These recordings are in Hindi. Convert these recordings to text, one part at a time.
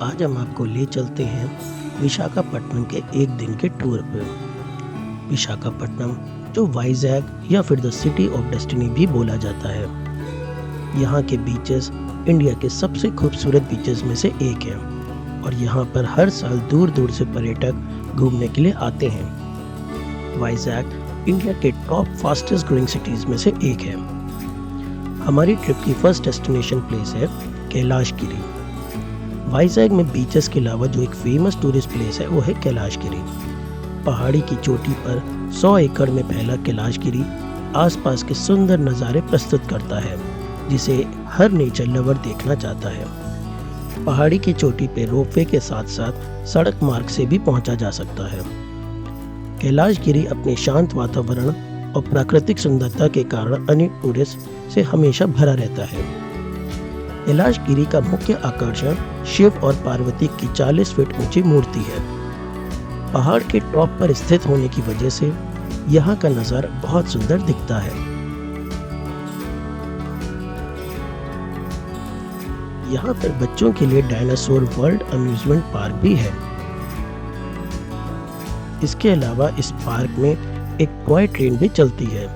आज हम आपको ले चलते हैं विशाखापट्टनम के एक दिन के टूर पर। विशाखापट्टनम, जो वाइजैग या फिर द सिटी ऑफ डेस्टिनी भी बोला जाता है, यहाँ के बीचेस इंडिया के सबसे खूबसूरत बीचेस में से एक है और यहाँ पर हर साल दूर दूर से पर्यटक घूमने के लिए आते हैं। वाइजैग इंडिया के टॉप फास्टेस्ट ग्रोइंग सिटीज़ में से एक है। हमारी ट्रिप की फर्स्ट डेस्टिनेशन प्लेस है कैलाश गिरी। वाइजैग में बीचेस के अलावा जो एक फेमस टूरिस्ट प्लेस है वो है कैलाश गिरी। पहाड़ी की चोटी पर 100 एकड़ में फैला कैलाश गिरी आसपास के सुंदर नज़ारे प्रस्तुत करता है, जिसे हर नेचर लवर देखना चाहता है। पहाड़ी की चोटी पे रोपवे के साथ साथ सड़क मार्ग से भी पहुंचा जा सकता है। कैलाश गिरी अपने शांत वातावरण और प्राकृतिक सुंदरता के कारण अनेक टूरिस्ट से हमेशा भरा रहता है। कैलाश गिरी का मुख्य आकर्षण शिव और पार्वती की 40 फीट ऊंची मूर्ति है। पहाड़ के टॉप पर स्थित होने की वजह से यहाँ का नज़ारा बहुत सुंदर दिखता है। यहाँ पर बच्चों के लिए डायनासोर वर्ल्ड अम्यूजमेंट पार्क भी है। इसके अलावा इस पार्क में एक टॉय ट्रेन भी चलती है।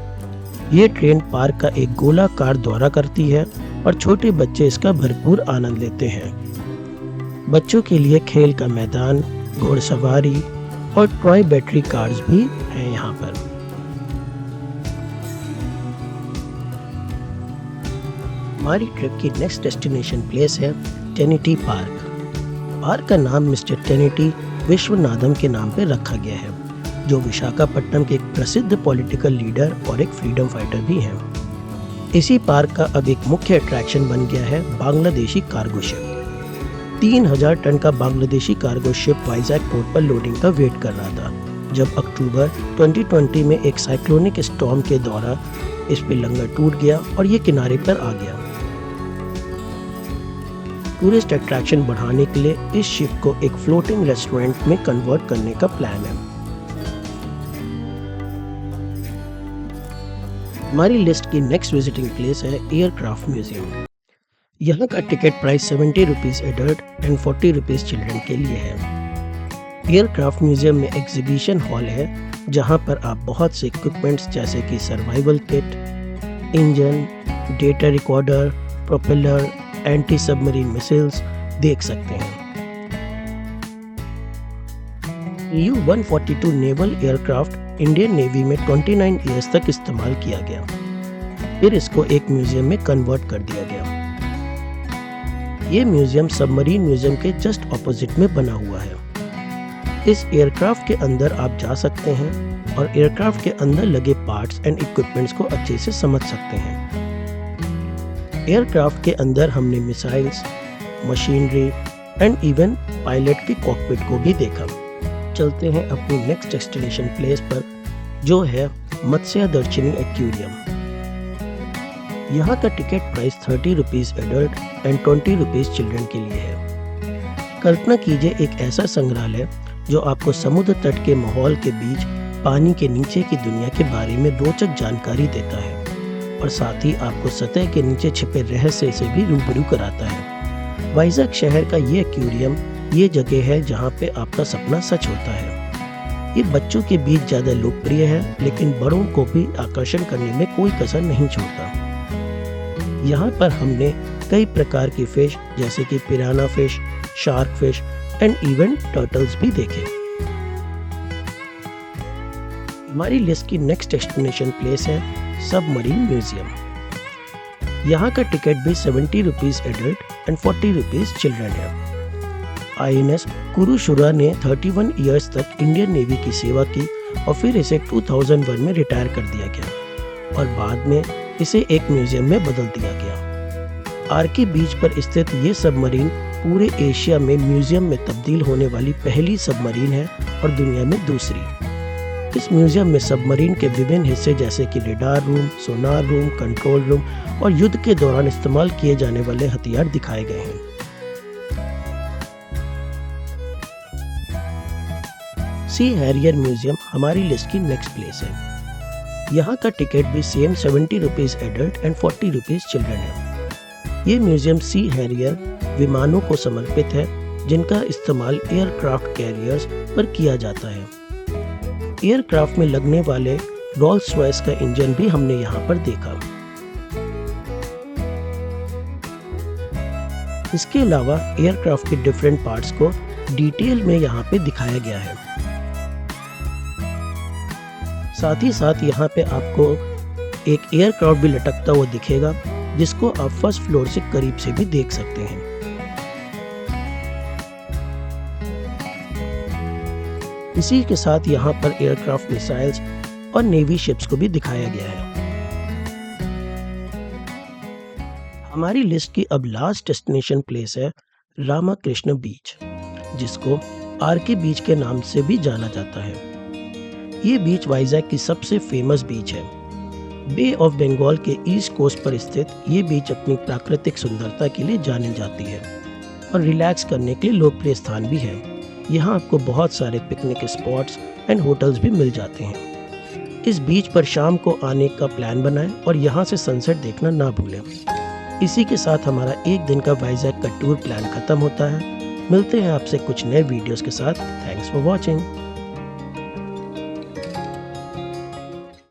ये ट्रेन पार्क का एक गोलाकार दौरा करती है और छोटे बच्चे इसका भरपूर आनंद लेते हैं। बच्चों के लिए खेल का मैदान, घोड़सवारी और टॉय बैटरी कार्स भी हैं यहाँ पर। हमारी ट्रिप की नेक्स्ट डेस्टिनेशन प्लेस है टेनिटी पार्क। पार्क का नाम मिस्टर टेनिटी विश्वनाथम के नाम पर रखा गया है, जो विशाखापट्टनम के एक प्रसिद्ध पॉलिटिकल लीडर और एक फ्रीडम फाइटर भी हैं। इसी पार्क का अब एक मुख्य अट्रैक्शन बन गया है बांग्लादेशी कार्गो शिप। 3000 टन का Bangladeshi cargo ship Vizag port पर लोडिंग का वेट कर रहा था, जब अक्टूबर 2020 में एक साइक्लोनिक स्टॉर्म के दौरान इस पे लंगर टूट गया और ये किनारे पर आ गया। टूरिस्ट अट्रैक्शन बढ़ाने के लिए इस शिप को एक फ्लोटिंग रेस्टोरेंट में कन्वर्ट करने का प्लान है। हमारी लिस्ट की नेक्स्ट विजिटिंग प्लेस है एयरक्राफ्ट म्यूजियम। यहाँ का ticket price 70 rupees adult and 40 rupees children के लिए है। एयरक्राफ्ट म्यूजियम में एग्जीबिशन हॉल है, जहाँ पर आप बहुत से इक्विपमेंट्स जैसे कि survival kit, engine, data recorder, propeller, anti submarine missiles देख सकते हैं। U-142 naval aircraft Indian navy में 29 ईयर्स तक इस्तेमाल किया गया, फिर इसको एक म्यूजियम में कन्वर्ट कर दिया गया। ये म्यूजियम सबमरीन म्यूजियम के जस्ट ऑपोजिट में बना हुआ है। इस एयरक्राफ्ट के अंदर आप जा सकते हैं और एयरक्राफ्ट के अंदर लगे पार्ट्स एंड इक्विपमेंट्स को अच्छे से समझ सकते हैं। एयरक्राफ्ट के अंदर हमने missiles, machinery and even pilot की कॉकपिट को भी देखा। चलते हैं अपनी नेक्स्ट डेस्टिनेशन प्लेस पर, जो है मत्स्यदर्शिनी एक्वेरियम। यहाँ का ticket price 30 rupees adult and 20 rupees children के लिए है। कल्पना कीजिए एक ऐसा संग्रहालय जो आपको समुद्र तट के माहौल के बीच पानी के नीचे की दुनिया के बारे में रोचक जानकारी देता है और साथ ही आपको सतह के नीचे छिपे रहस्य से भी रूबरू कराता है। वाइजैग शहर का ये एक्वेरियम ये जगह है जहाँ पे आपका सपना सच होता है। ये बच्चों के बीच ज़्यादा लोकप्रिय है, लेकिन बड़ों को भी आकर्षण करने में कोई कसर नहीं छोड़ता। यहाँ पर हमने कई प्रकार की फिश जैसे कि पिराना fish, shark fish and even turtles भी देखे। हमारी लिस्ट की नेक्स्ट डेस्टिनेशन प्लेस है सबमरीन म्यूजियम। यहाँ का टिकट भी 70 rupees adult and 40 rupees children है। INS कुरुशुरा ने 31 ईयर्स तक इंडियन नेवी की सेवा की और फिर इसे 2001 में रिटायर कर दिया गया और बाद में इसे एक म्यूजियम में बदल दिया गया। आरके बीच पर स्थित ये सबमरीन पूरे एशिया में म्यूजियम में तब्दील होने वाली पहली सबमरीन है और दुनिया में दूसरी। इस म्यूजियम में सबमरीन के विभिन्न हिस्से जैसे कि रेडार रूम, सोनार रूम, कंट्रोल रूम और युद्ध के दौरान इस्तेमाल किए जाने वाले हथियार दिखाए गए हैं। सी हैरियर म्यूजियम हमारी लिस्ट की नेक्स्ट प्लेस है। यहाँ का टिकट भी same 70 rupees adult and 40 rupees children है। ये म्यूजियम सी हैरियर विमानों को समर्पित है जिनका इस्तेमाल एयरक्राफ्ट कैरियर्स पर किया जाता है। एयरक्राफ्ट में लगने वाले रोल्स रॉयस का इंजन भी हमने यहाँ पर देखा। इसके अलावा एयरक्राफ्ट के डिफरेंट पार्ट्स को डिटेल में यहाँ पे दिखाया गया है। साथ ही साथ यहाँ पे आपको एक एयरक्राफ्ट भी लटकता हुआ दिखेगा, जिसको आप फर्स्ट फ्लोर से करीब से भी देख सकते हैं। इसी के साथ यहाँ पर एयरक्राफ्ट मिसाइल्स और नेवी शिप्स को भी दिखाया गया है। हमारी लिस्ट की अब लास्ट डेस्टिनेशन प्लेस है रामाकृष्ण बीच, जिसको आरके बीच के नाम से भी जाना जाता है। ये बीच वाइजैक की सबसे फेमस बीच है। बे ऑफ बंगाल के ईस्ट कोस्ट पर स्थित ये बीच अपनी प्राकृतिक सुंदरता के लिए जानी जाती है और रिलैक्स करने के लिए लोकप्रिय स्थान भी है। यहाँ आपको बहुत सारे पिकनिक स्पॉट्स एंड होटल्स भी मिल जाते हैं। इस बीच पर शाम को आने का प्लान बनाएं और यहाँ से सनसेट देखना ना भूलें। इसी के साथ हमारा एक दिन का वाइजैक का टूर प्लान खत्म होता है। मिलते हैं आपसे कुछ नए वीडियोस के साथ। Thanks for watching.